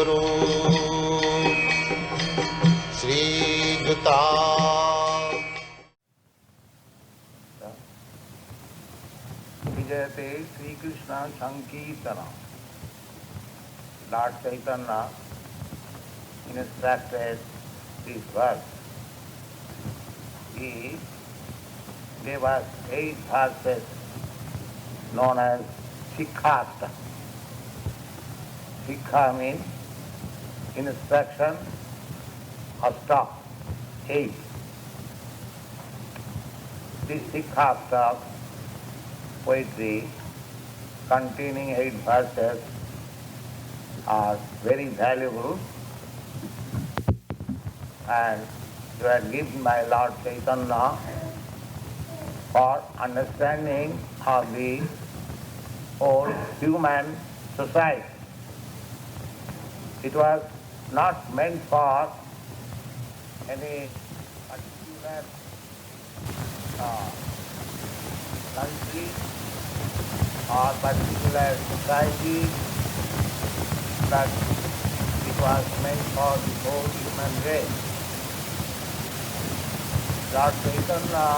Guru Sri Juta. Vijayate Sri Krishna Sankirtana. Lord Chaitanya instructed this verse. He gave us 8 verses known as Shikhasta. Shikha means instruction, Asta, 8. This Shikhasta poetry containing 8 verses are very valuable and were given by Lord Chaitanya for understanding of the whole human society. It was not meant for any particular country or particular society, but it was meant for the whole human race. Lord Chaitanya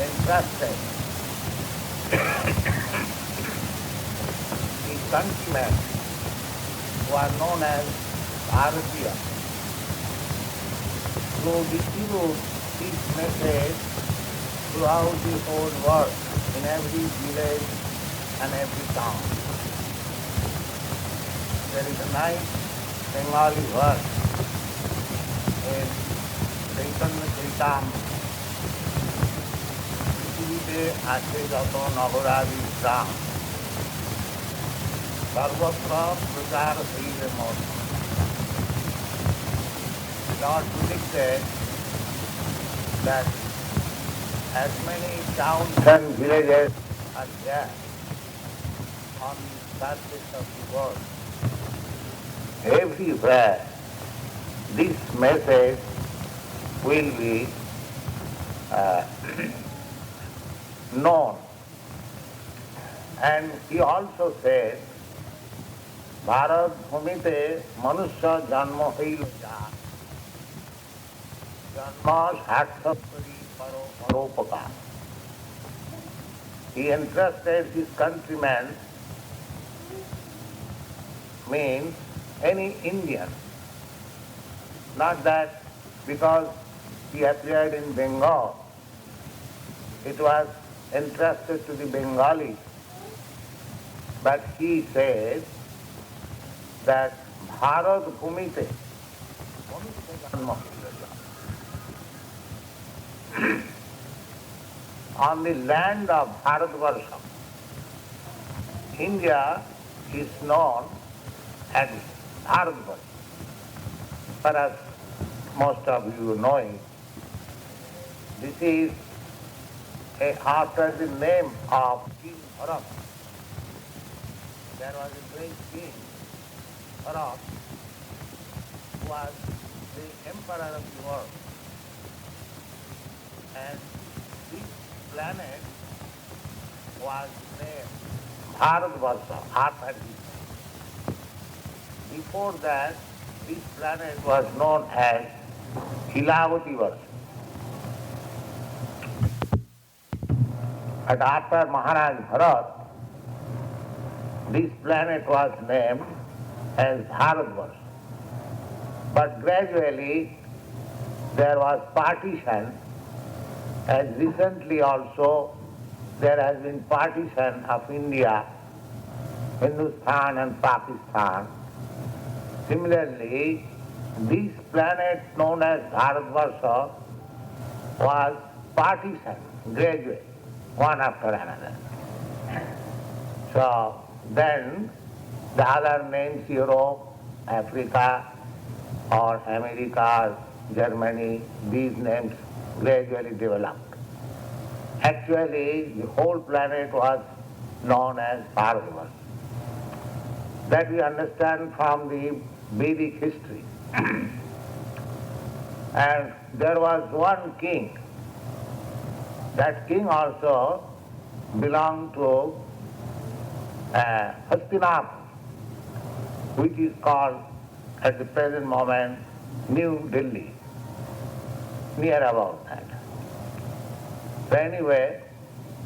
entrusted the countrymen who are known as Bharatiya to distribute this message throughout the whole world, in every village and every town. There is a nice Bengali verse in Chaitanya Chaitamrita. পৃথিবীতে আছে যত নগরাদি গ্রাম, সর্বত্র প্রচার হইবে মোর। Lord predicted that as many towns and villages are there on the surface of the world, everywhere this message will be known. And he also said, Bharat Bhumite Manusya Janma Hail Ja Janma Sarthakari Paro Paropaka. He entrusted his countrymen, means any Indian. Not that because he appeared in Bengal, it was entrusted to the Bengali. But he said that Bharat Bhumite, on the land of Bharatvarsha, India is known as Bharatvarsha. Perhaps most of you know it. This is after the name of King Bharat. There was a great king, Bharat, who was the emperor of the world. And this planet was named Bharatvarsha, after him. Before that, this planet was known as Hilavati Varsha. And after Maharaj Bharat, this planet was named as Bharatvarsha. But gradually there was partition, as recently also there has been partition of India, Hindustan and Pakistan. Similarly, this planet known as Bharatvarsha was partitioned gradually, one after another. So then the other names, Europe, Africa, or America, Germany, these names gradually developed. Actually, the whole planet was known as Bharatvarsha. That we understand from the Vedic history. And there was one king. That king also belonged to Hastinapur. which is called at the present moment New Delhi, near about that. So anyway,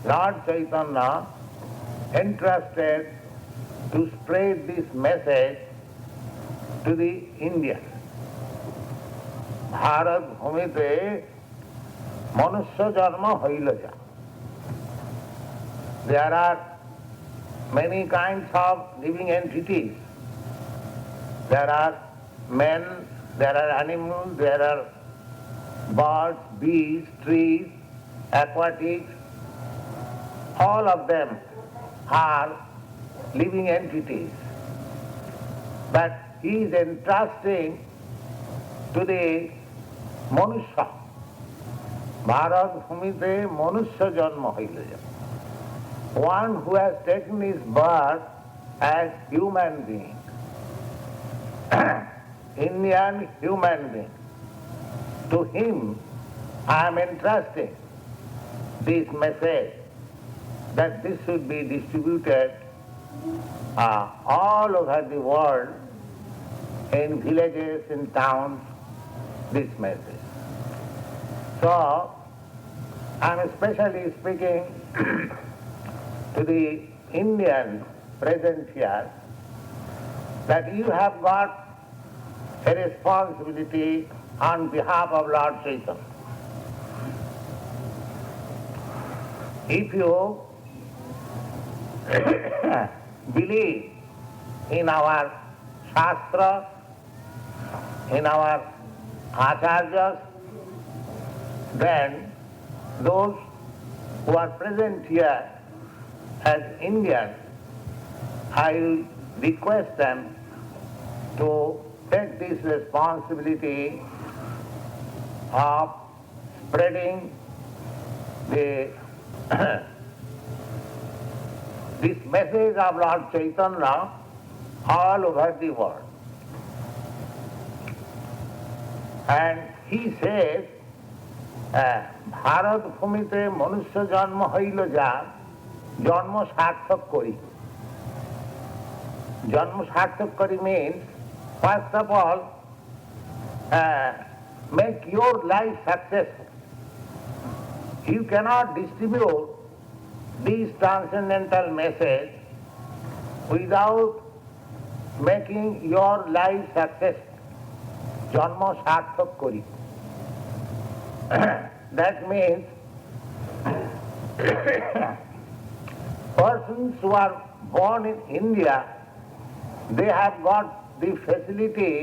Lord Chaitanya entrusted to spread this message to the Indians. Bharat ভূমিতে মনুষ্য জন্ম হইল যা. There are many kinds of living entities. There are men, there are animals, there are birds, beasts, trees, aquatics. All of them are living entities. But he is entrusting to the Manusya. Bharat Bhumite Manusya Janma Hoile. One who has taken his birth as human being, Indian human being. To him I am entrusting this message that this should be distributed all over the world, in villages, in towns, this message. So, I am especially speaking to the Indians present here, that you have got a responsibility on behalf of Lord Chaitanya. If you believe in our Shastra, in our Acharyas, then those who are present here as Indians, I will request them to take this responsibility of spreading the this message of Lord Chaitanya all over the world. And he says, Bharat ভূমিতে মনুষ্য জন্ম হইল যা, জন্ম সার্থক করি. জন্ম সার্থক করি means, first of all, make your life successful. You cannot distribute this transcendental message without making your life successful. জন্ম সার্থক করি. That means persons who are born in India, they have got the facility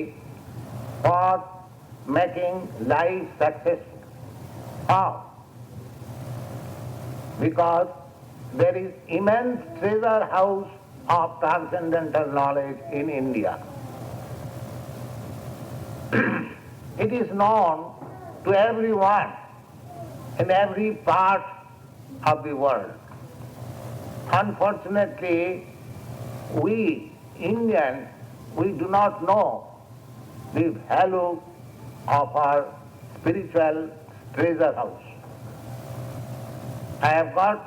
for making life successful. How? Because there is immense treasure house of transcendental knowledge in India. It is known to everyone in every part of the world. Unfortunately, we Indians, we do not know the value of our spiritual treasure house. I have got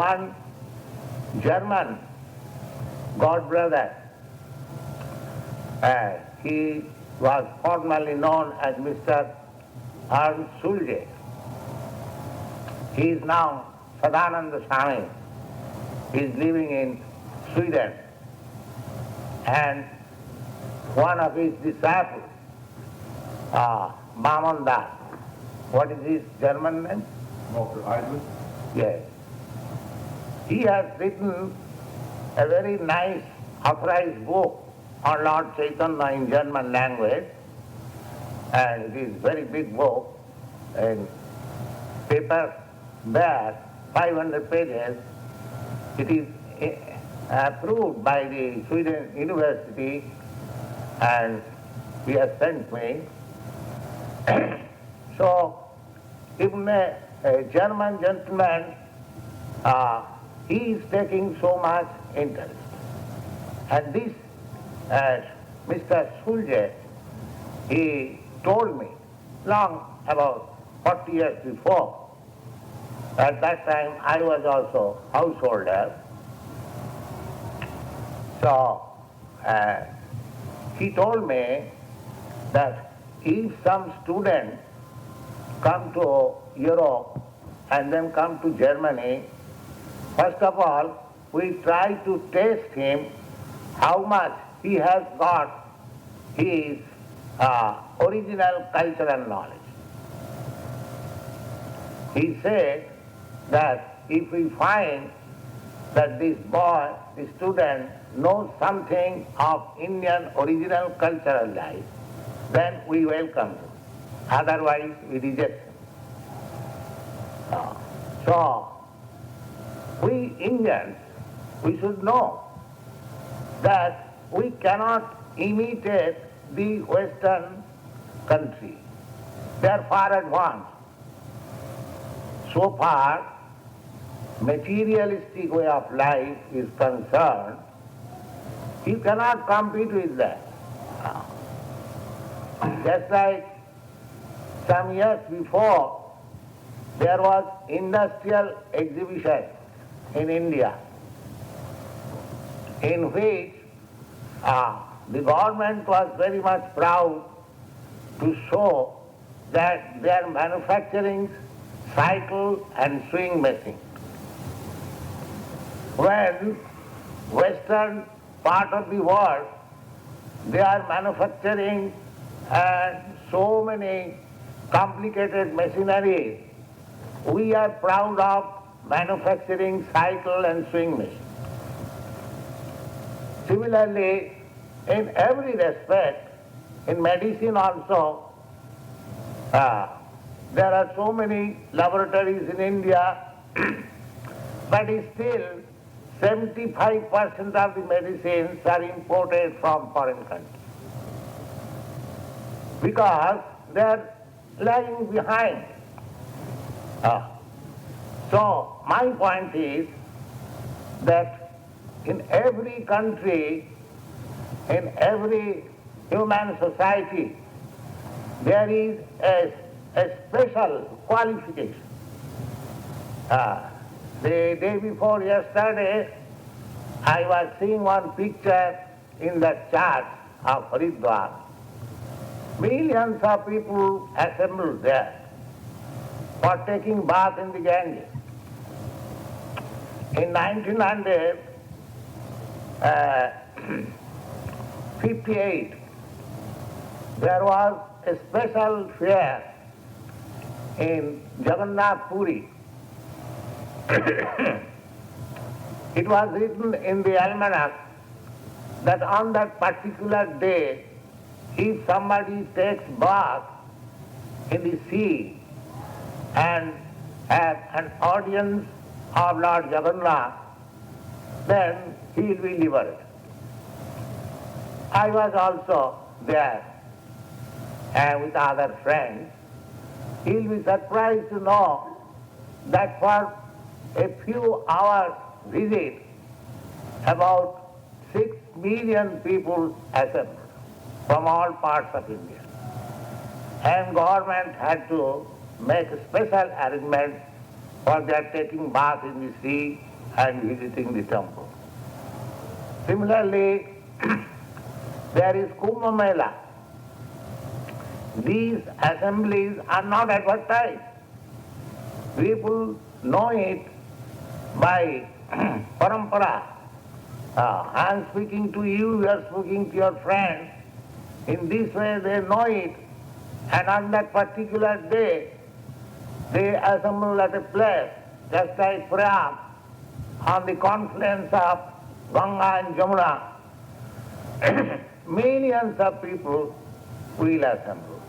one German god brother. He was formerly known as Mr. Ernst Sulje. He is now Sadananda Swami. He is living in Sweden. And one of his disciples, Bamanda, what is his German name? Yes. He has written a very nice authorized book on Lord Chaitanya in German language, and it is a very big book, and paper there, 500 pages. It is approved by the Sweden University, and he has sent me. So, even a German gentleman, he is taking so much interest. And this Mr. Sulje, he told me long, about 40 years before. At that time I was also householder. So he told me that if some student come to Europe and then come to Germany, first of all, we try to test him how much he has got his original cultural knowledge. He said that if we find that this boy, the student, knows something of Indian original cultural life, then we welcome him. Otherwise, we reject him. So, we Indians, we should know that we cannot imitate the Western country. They are far advanced. So far, materialistic way of life is concerned, you cannot compete with that. Just like some years before, there was industrial exhibition in India in which the government was very much proud to show that they are manufacturing cycle and swing machine. When Western part of the world, they are manufacturing so many complicated machineries, we are proud of manufacturing cycle and swing machine. Similarly, in every respect, in medicine also, there are so many laboratories in India, but still 75% of the medicines are imported from foreign countries because they are lagging behind. So my point is that in every country, in every human society, there is a special qualification. The day before yesterday, I was seeing one picture in the church of Haridwar. Millions of people assembled there for taking bath in the Ganges. In 1958, there was a special fair in Jagannath Puri. It was written in the almanac that on that particular day, if somebody takes bath in the sea and has an audience of Lord Jagannath, then he will be liberated. I was also there with other friends. He will be surprised to know that for a few hours visit, about 6 million people assembled from all parts of India. And government had to make special arrangements for their taking bath in the sea and visiting the temple. Similarly, there is Kumbh Mela. These assemblies are not advertised. People know it by parampara. I am speaking to you, you are speaking to your friend. In this way they know it, and on that particular day they assemble at a place just like Prayag, on the confluence of Ganga and Jamuna. Millions of people will assemble.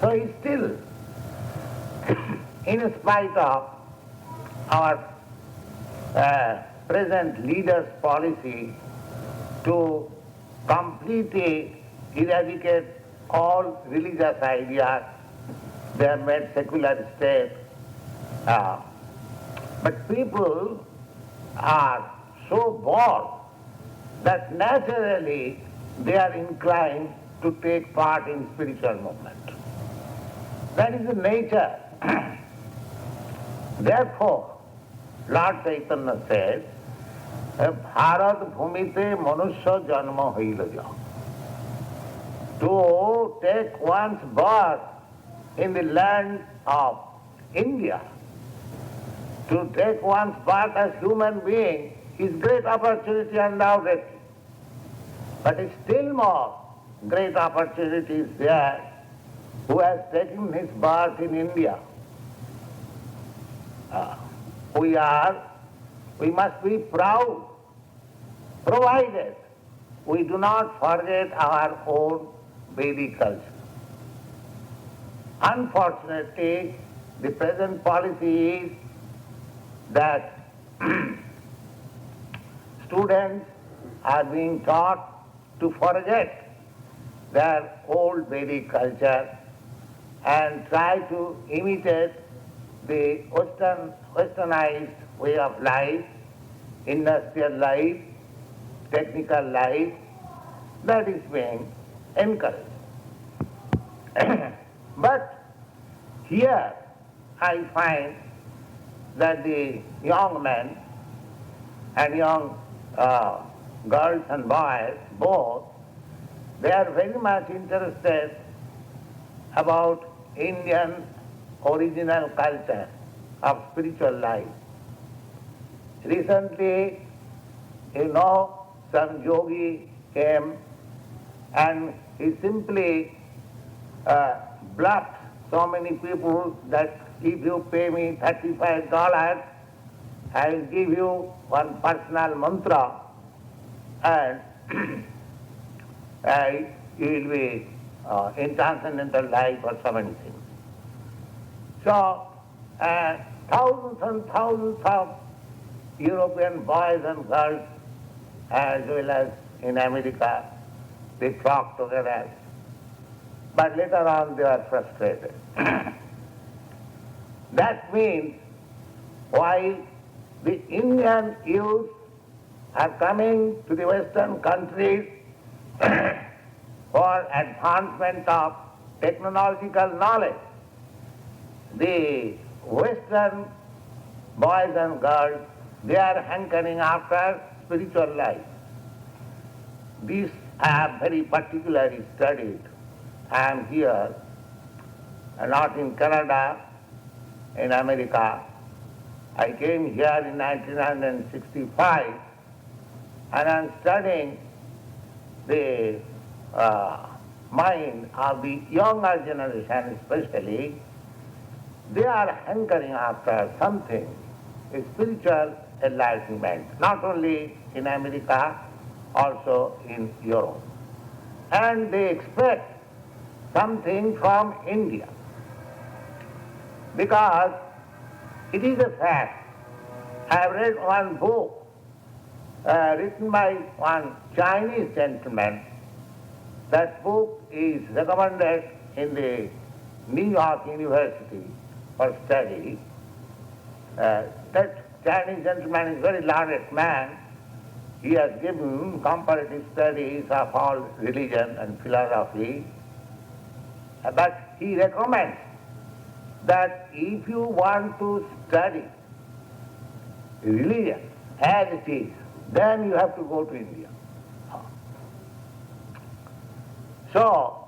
So it's still, in spite of our present leaders' policy to completely eradicate all religious ideas, they have made secular state. But people are so bored that naturally they are inclined to take part in spiritual movement. That is the nature. Therefore, Lord Chaitanya says, Bharat Bhumite Manusya Janma Hoila Ja. to take one's birth in the land of India, to take one's birth as human being is great opportunity undoubtedly. But still more great opportunity is there who has taken his birth in India. We must be proud, provided we do not forget our own Vedic culture. Unfortunately, the present policy is that students are being taught to forget their old Vedic culture and try to imitate the westernized way of life, industrial life, technical life, that is being encouraged. But here I find that the young men and young girls and boys, both, they are very much interested about Indian original culture of spiritual life. Recently, some yogi came and he simply bluffed so many people that if you pay me $35, I will give you one personal mantra and you will be in transcendental life or so many things. So thousands and thousands of European boys and girls, as well as in America, they flocked together. But later on they are frustrated. That means while the Indian youth are coming to the Western countries for advancement of technological knowledge, the Western boys and girls, they are hankering after spiritual life. This I have very particularly studied. I am here, not in Canada, in America. I came here in 1965 and I am studying the mind of the younger generation especially. They are hankering after something, a spiritual enlightenment, not only in America, also in Europe. And they expect something from India. Because it is a fact. I have read one book written by one Chinese gentleman. That book is recommended in the New York University for study. That Chinese gentleman is a very learned man. He has given comparative studies of all religion and philosophy. But he recommends that if you want to study religion as it is, then you have to go to India. So,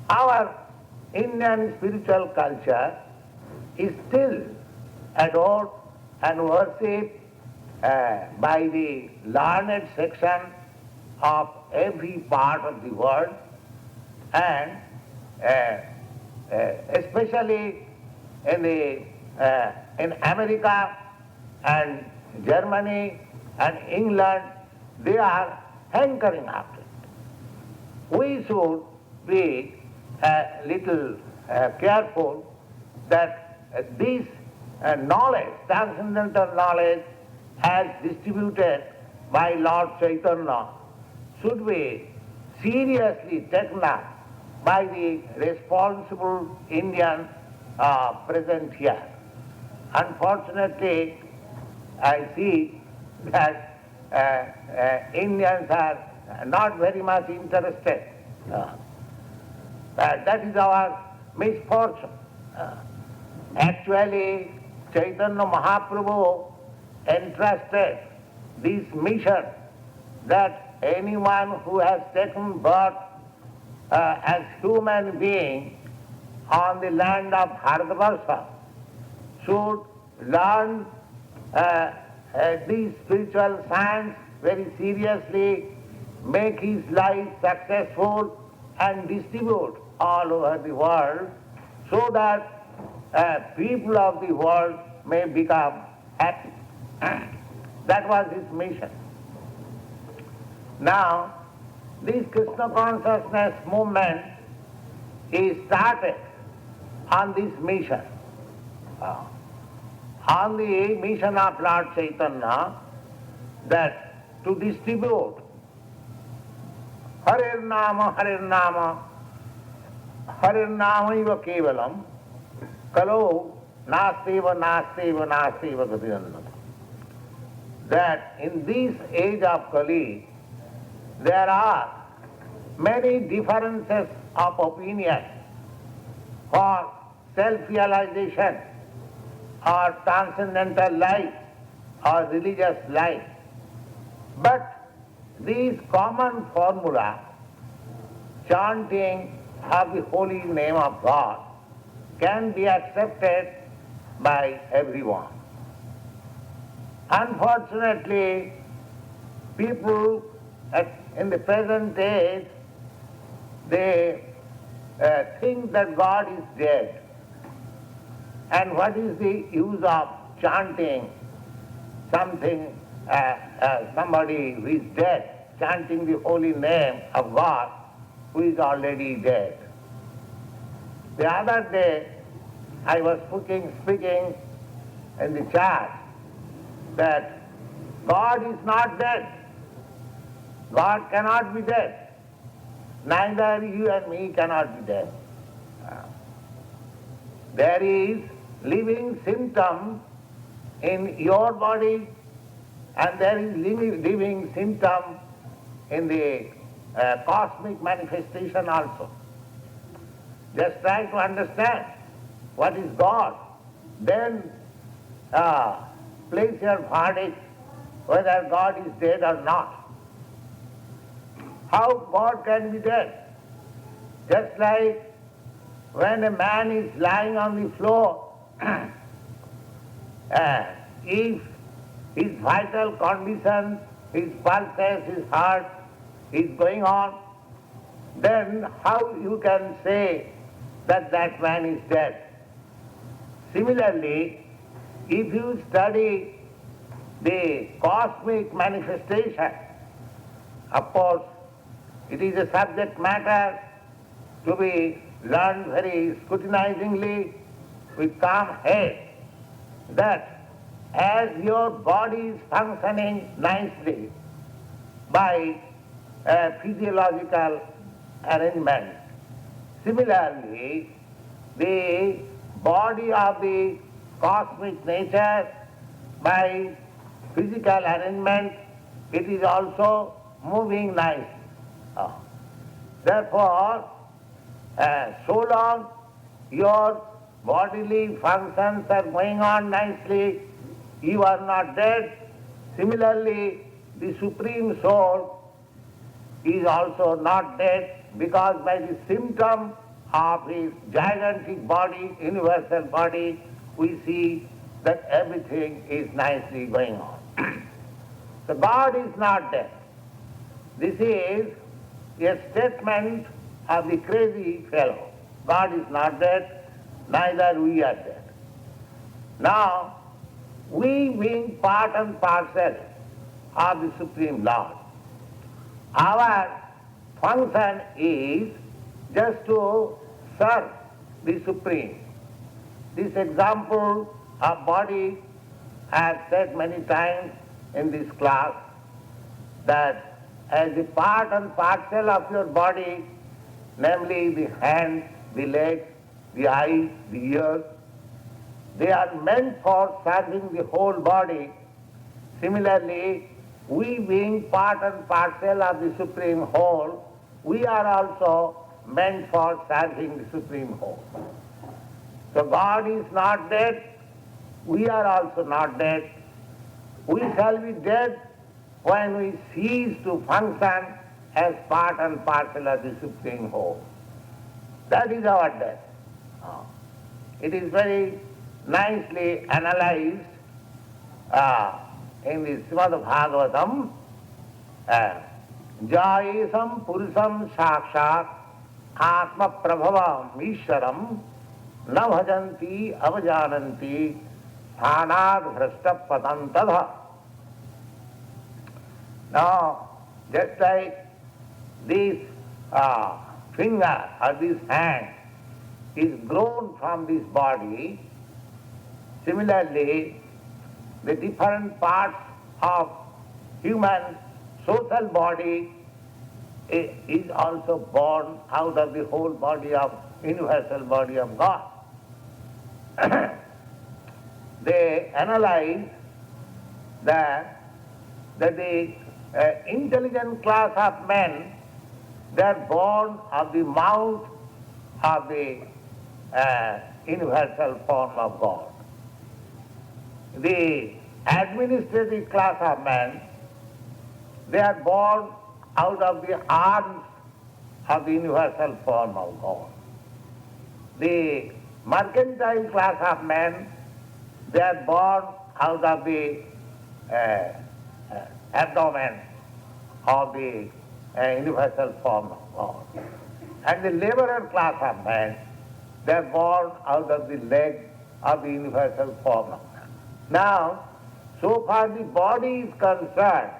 our Indian spiritual culture is still adored and worshipped by the learned section of every part of the world, and especially in America and Germany and England, they are hankering after it. We should be a little careful that this knowledge, transcendental knowledge, as distributed by Lord Chaitanya, should be seriously taken up by the responsible Indian present here. Unfortunately, I see that Indians are not very much interested. That is our misfortune. Actually, Chaitanya Mahaprabhu entrusted this mission that anyone who has taken birth as human being on the land of Bharatavarsha should learn these spiritual science very seriously, make his life successful and distribute all over the world so that people of the world may become happy. That was his mission. Now, this Krishna consciousness movement is started on this mission. On the mission of Lord Chaitanya, that to distribute Harir Nama, Harir Namaiva Kevalam, Kalo Nasteva Gatinandana. That in this age of Kali, there are many differences of opinion for self-realization or transcendental life or religious life. But this common formula, chanting of the holy name of God, can be accepted by everyone. Unfortunately, people in the present age, they think that God is dead. And what is the use of chanting something, somebody who is dead, chanting the holy name of God who is already dead? The other day, I was speaking in the church that God is not dead. God cannot be dead. Neither you and me cannot be dead. There is living symptom in your body and there is living symptom in the cosmic manifestation also. Just try to understand what is God. Then place your verdict whether God is dead or not. How God can be dead? Just like when a man is lying on the floor, if his vital condition, his pulses, his heart is going on, then how you can say that that man is dead? Similarly, if you study the cosmic manifestation, of course, it is a subject matter to be learned very scrutinizingly with calm head, that as your body is functioning nicely by physiological arrangement, similarly, the body of the cosmic nature by physical arrangement, it is also moving nicely. Therefore, so long your bodily functions are going on nicely, you are not dead. Similarly, the Supreme Soul is also not dead, because by the symptom of his gigantic body, universal body, we see that everything is nicely going on. So God is not dead. This is a statement of the crazy fellow. God is not dead, neither we are dead. Now, we being part and parcel of the Supreme Lord, our function is just to serve the Supreme. This example of body I have said many times in this class, that as a part and parcel of your body, namely the hands, the legs, the eyes, the ears, they are meant for serving the whole body. Similarly, we being part and parcel of the Supreme Whole, we are also meant for serving the Supreme Whole. So God is not dead, we are also not dead. We shall be dead when we cease to function as part and parcel of the Supreme Whole. That is our death. It is very nicely analyzed in the Srimad Bhagavatam. Jayesam Purusam Sakshat Atma Prabhavam Ishwaram Na Bhajanti Avajananti Sthanad Bhrashta Patantadha. Now, just like this finger or this hand is grown from this body, similarly, the different parts of human social body is also born out of the whole body of universal body of God. They analyze that the intelligent class of men, they are born of the mouth of the universal form of God. The administrative class of men, they are born out of the arms of the universal form of God. The mercantile class of men, they are born out of the abdomen of the universal form of God. And the laborer class of men, they are born out of the leg of the universal form of man. Now, so far the body is concerned,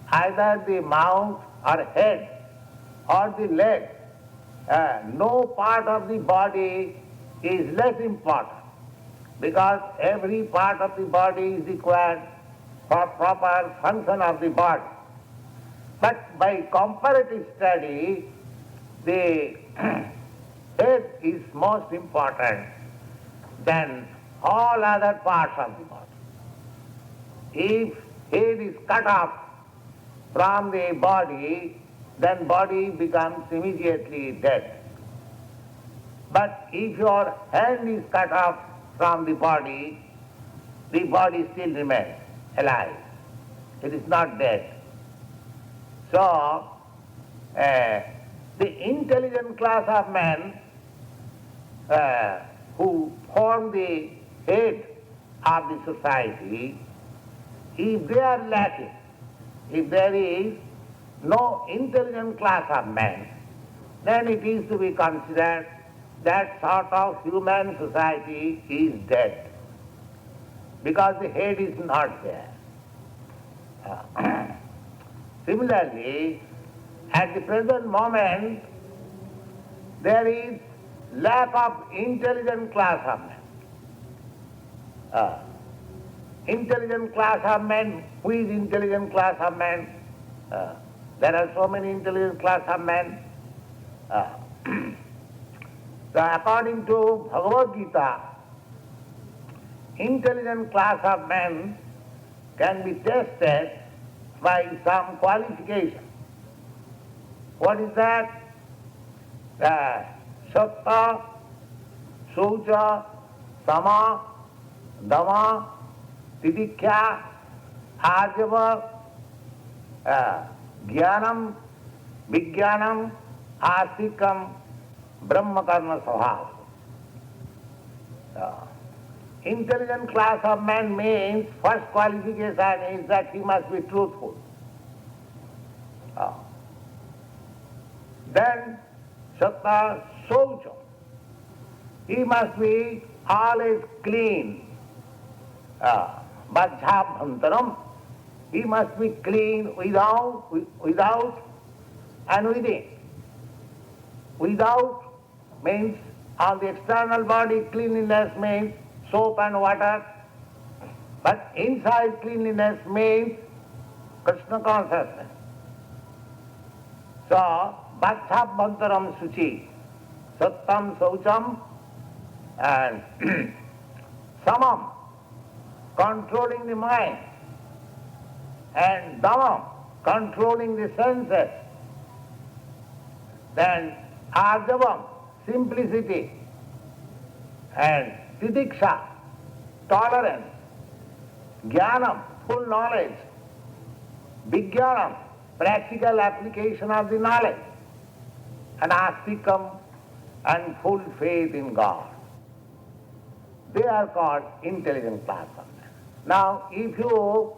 either the mouth or head or the leg, no part of the body is less important, because every part of the body is required for proper function of the body. But by comparative study, the head is most important than all other parts of the body. If head is cut off from the body, then body becomes immediately dead. But if your hand is cut off from the body still remains alive. It is not dead. So, the intelligent class of men who form the head of the society, if they are lacking, if there is no intelligent class of men, then it is to be considered that sort of human society is dead, because the head is not there. Similarly, at the present moment, there is lack of intelligent class of men. Intelligent class of men, who is intelligent class of men? There are so many intelligent class of men. So according to Bhagavad Gita, intelligent class of men can be tested by some qualification. What is that? Satta, Saucha, Sama, Dama, Titikya, Arjava, Jnanam, Vijnanam, Astikam, Brahmakarma Svabha. Intelligent class of man means first qualification is that he must be truthful. Then Satta Saucha. He must be always clean. Bhajjabhantaram. He must be clean without and within. Without means on the external body cleanliness means soap and water, but inside cleanliness means Krishna consciousness. So, Bhajjabhantaram Suchi, Sattam Saucham, and Samam, controlling the mind, and Damam, controlling the senses. Then Arjavam, simplicity, and Tidiksha, tolerance, Jnanam, full knowledge, Vijnanam, practical application of the knowledge, and astikam and full faith in God. They are called intelligent class of men. Now, if you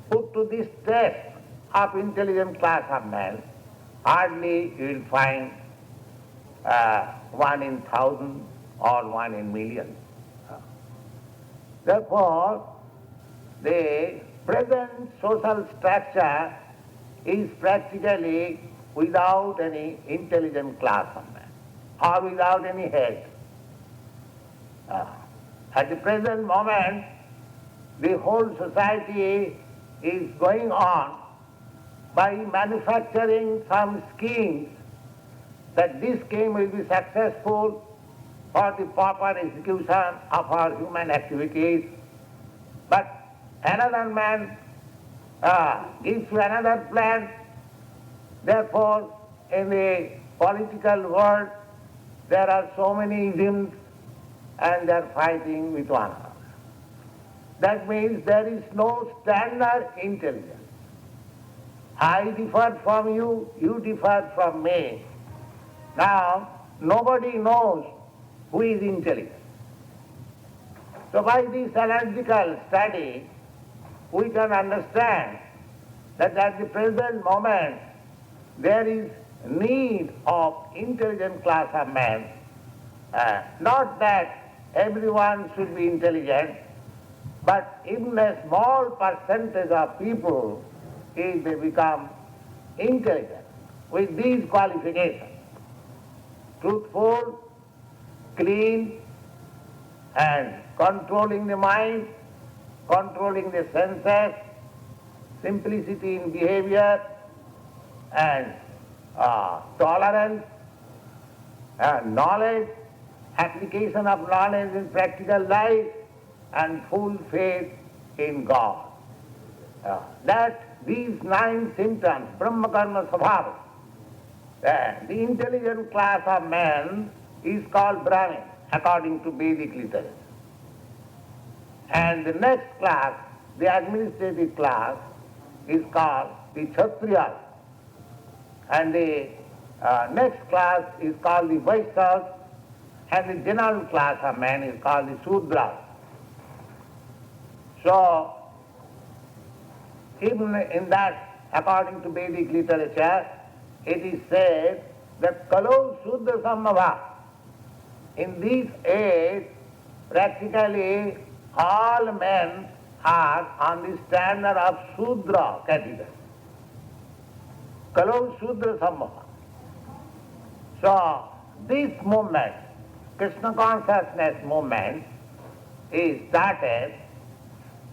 put to this test of intelligent class of men, hardly you will find 1 in 1,000 or 1 in million. Therefore, the present social structure is practically without any intelligent class of men or without any head. At the present moment, the whole society is going on by manufacturing some schemes that this scheme will be successful for the proper execution of our human activities. But another man gives you another plan. Therefore, in the political world, there are so many isms and they are fighting with one another. That means there is no standard intelligence. I differ from you, you differ from me. Now, nobody knows who is intelligent. So by this analytical study, we can understand that at the present moment, there is need of intelligent class of men. Not that everyone should be intelligent, but even a small percentage of people, if they become intelligent with these qualifications, truthful, clean, and controlling the mind, controlling the senses, simplicity in behavior, and tolerance, and knowledge, application of knowledge in practical life, and full faith in God. That these 9 symptoms, Brahma Karma Svabha, the intelligent class of man is called Brahmin according to Vedic literature. And the next class, the administrative class, is called the Kshatriyas. And the next class is called the Vaishyas, and the general class of man is called the Shudras. So, even in that, according to Vedic literature, it is said that Kalau Shudra Sambhava, in this age, practically all men are on the standard of Shudra category. Kalau Shudra Sambhava. So, this movement, Krishna consciousness movement, is started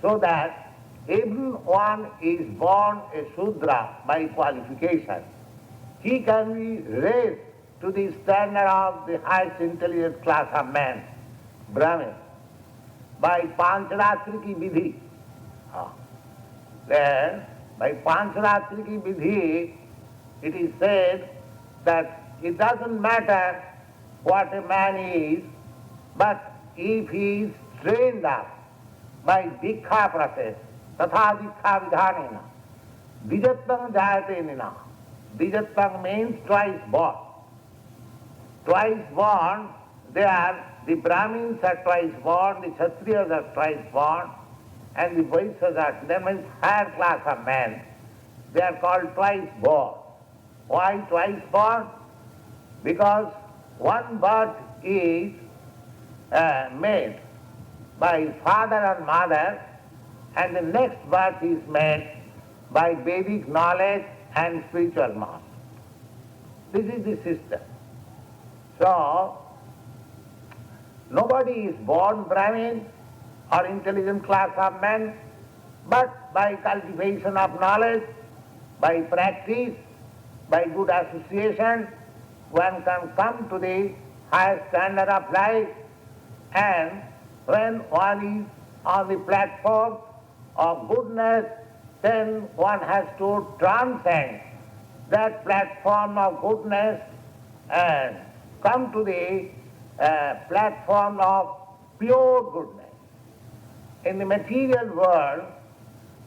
so that even one is born a Shudra by qualification, he can be raised to the standard of the highest intelligent class of man, Brahmin, by Pancharatriki Vidhi. Then, by Pancharatriki Vidhi, it is said that it doesn't matter what a man is, but if he is trained up by Dikha process, Tatha Dikha Vidhanena, Dijattam Jayate Nina. Dijattam means twice born. Twice born, they are, the Brahmins are twice born, the Kshatriyas are twice born, and the Vaishyas are, that means higher class of men. They are called twice born. Why twice born? Because one birth is made by father and mother, and the next birth is made by Vedic knowledge and spiritual knowledge. This is the system. So, nobody is born Brahmin or intelligent class of men, but by cultivation of knowledge, by practice, by good association, one can come to the highest standard of life, and when one is on the platform of goodness, then one has to transcend that platform of goodness and come to the platform of pure goodness. In the material world,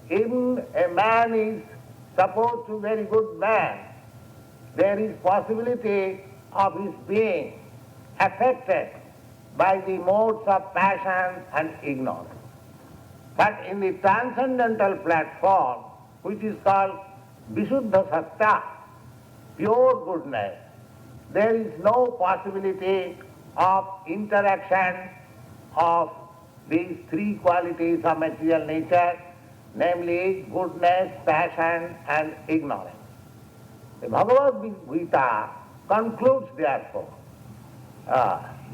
even a man is supposed to be very good man, there is possibility of his being affected by the modes of passion and ignorance. But in the transcendental platform, which is called Visuddha Sattva, pure goodness, there is no possibility of interaction of these three qualities of material nature, namely goodness, passion and ignorance. The Bhagavad Gita concludes therefore,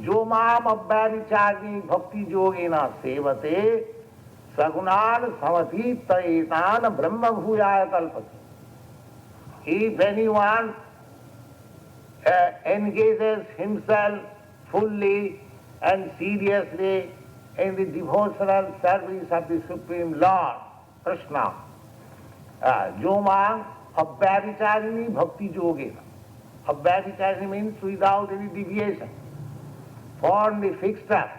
जो माम अव्याविचारी भक्ति योगेन सेवते सगुणान समतीतयेतान ब्रह्म भूयाय कल्पते. If anyone engages himself fully and seriously in the devotional service of the Supreme Lord, Krishna, जो माम अव्याविचारिणी भक्ति योगेन. Avyavicharani means without any deviation, firmly fixed up,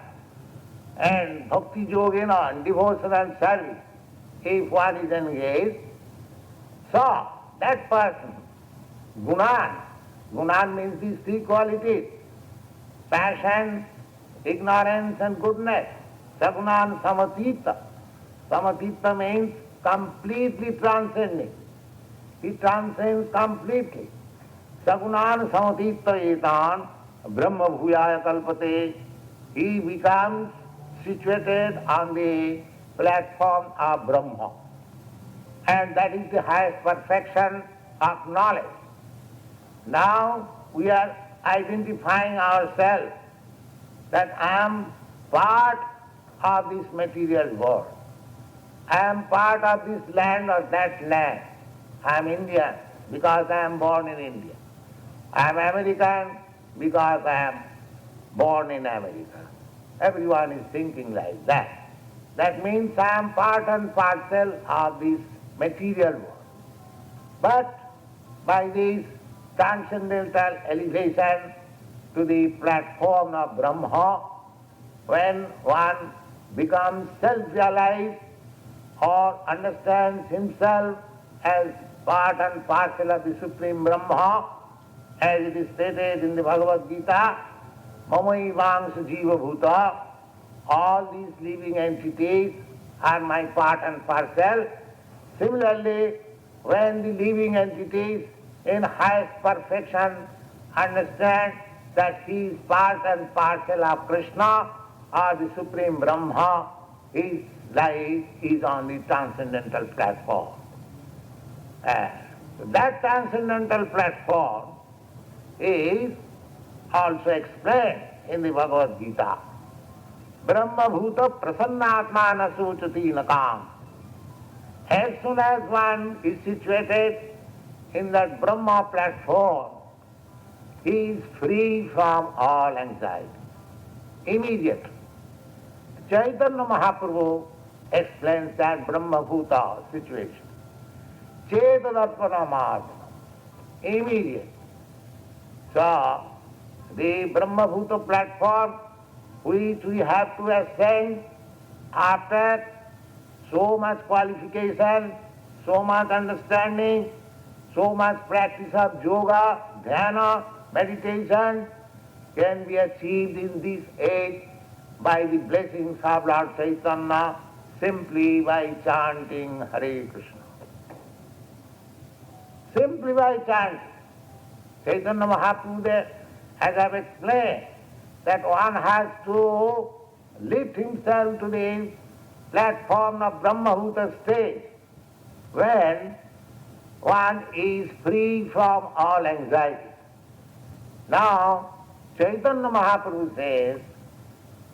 and bhakti yogena and devotional service, if one is engaged, so that person, gunan means these three qualities, passion, ignorance and goodness, sagunan samatita. Samatita means completely transcending. He transcends completely. Sagunan samatitayetan brahma bhuyaya kalpate. He becomes situated on the platform of Brahma. And that is the highest perfection of knowledge. Now we are identifying ourselves that I am part of this material world. I am part of this land or that land. I am Indian because I am born in India. I am American because I am born in America. Everyone is thinking like that. That means I am part and parcel of this material world. But by this transcendental elevation to the platform of Brahma, when one becomes self-realized or understands himself as part and parcel of the Supreme Brahma, as it is stated in the Bhagavad Gita, Mamaivangsha Jiva Bhuta, all these living entities are my part and parcel. Similarly, when the living entities in highest perfection understand that he is part and parcel of Krishna or the Supreme Brahma, his life is on the transcendental platform. That transcendental platform is also explained in the Bhagavad Gita. Brahma bhuta prasannatma na sochati nakam. As soon as one is situated in that Brahma platform, he is free from all anxiety. Immediately. Chaitanya Mahaprabhu explains that Brahma bhuta situation. Chetadapanamartha. Immediate. So, the Brahma bhuta platform which we have to ascend after so much qualification, so much understanding, so much practice of yoga, dhyana, meditation can be achieved in this age by the blessings of Lord Chaitanya simply by chanting Hare Krishna. Simply by chanting. Chaitanya Mahaprabhu there, as I have explained, that one has to lift himself to the platform of Brahma-bhuta stage when one is free from all anxiety. Now, Chaitanya Mahaprabhu says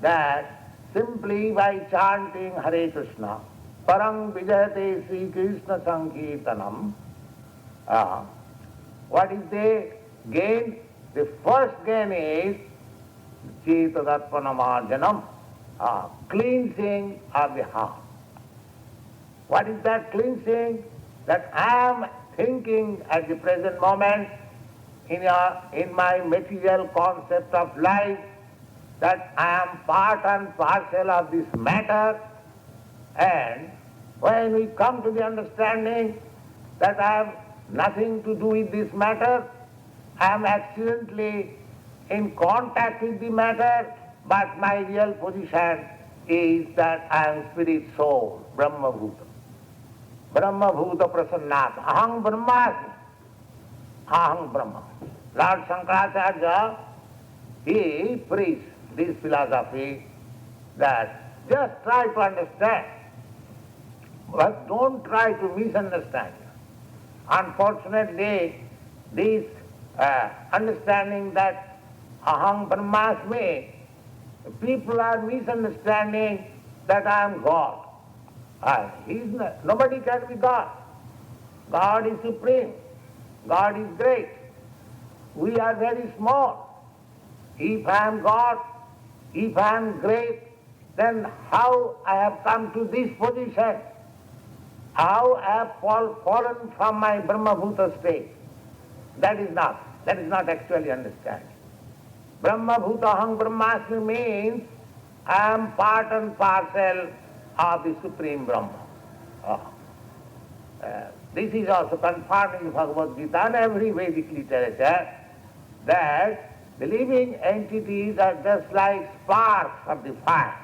that simply by chanting Hare Krishna, Parang Vijayate Sri Krishna Sankirtanam, what is the gain? The first gain is Chetadattmanamarjanam, cleansing of the heart. What is that cleansing? That I am thinking at the present moment in my material concept of life that I am part and parcel of this matter, and when we come to the understanding that I have nothing to do with this matter. I am accidentally in contact with the matter, but my real position is that I am spirit soul, Brahma Bhuta. Brahma Bhuta Prasannat. Aham Brahmasmi. Aham Brahma. Lord Shankaracharya, he preached this philosophy that just try to understand, but don't try to misunderstand. Unfortunately, this understanding that Aham Brahmasmi, people are misunderstanding that I am God. Nobody can be God. God is supreme. God is great. We are very small. If I am God, if I am great, then how I have come to this position? How I have fallen from my Brahma-bhuta state? That is not actually understanding. Brahma-bhuta aham brahmasmi means I am part and parcel of the Supreme Brahma. This is also confirmed in Bhagavad Gita and every Vedic literature, that the living entities are just like sparks of the fire.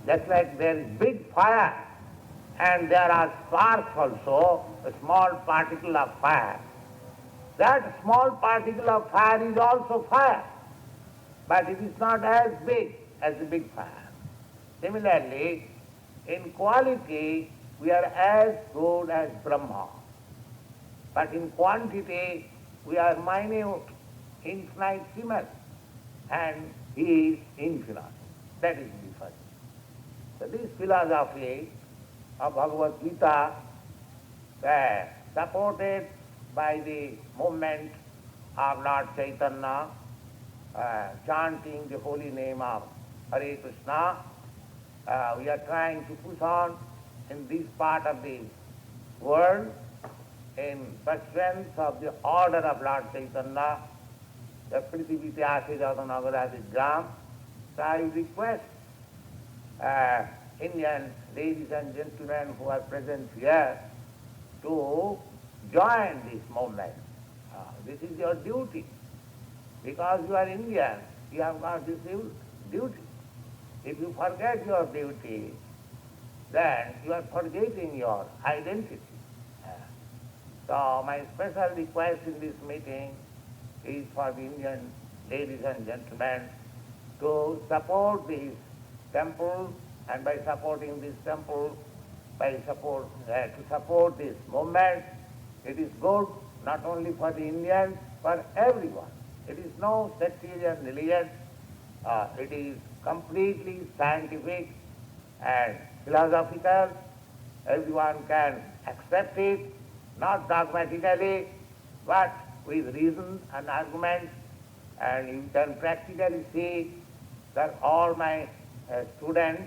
Just like there is big fire and there are sparks also, a small particle of fire. That small particle of fire is also fire, but it is not as big as the big fire. Similarly, in quality, we are as good as Brahma, but in quantity, we are minute, infinitesimal, and he is infinite. That is the difference. So this philosophy of Bhagavad Gita, supported by the movement of Lord Chaitanya, chanting the holy name of Hare Krishna, we are trying to push on in this part of the world in pursuance of the order of Lord Chaitanya, the Prithivite Ase Jaganagara Gram. So I request Indian ladies and gentlemen who are present here to join this movement. This is your duty. Because you are Indian, you have got this duty. If you forget your duty, then you are forgetting your identity. So my special request in this meeting is for the Indian ladies and gentlemen to support this temple, and by supporting this temple, to support this movement, it is good not only for the Indians, for everyone. It is no sectarian religion. It is completely scientific and philosophical. Everyone can accept it, not dogmatically, but with reason and argument. And you can practically see that all my students,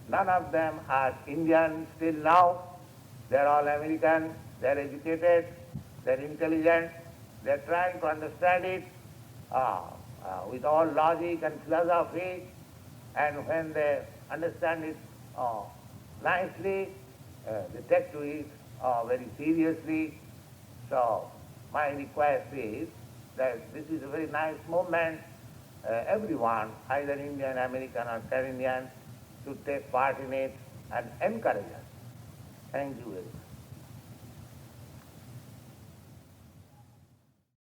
none of them are Indian still now. They are all American, they are educated, they are intelligent, they are trying to understand it with all logic and philosophy, and when they understand it nicely, they take to it very seriously. So my request is that this is a very nice movement. Everyone, either Indian, American or Canadian, should take part in it and encourage us. Thank you very much.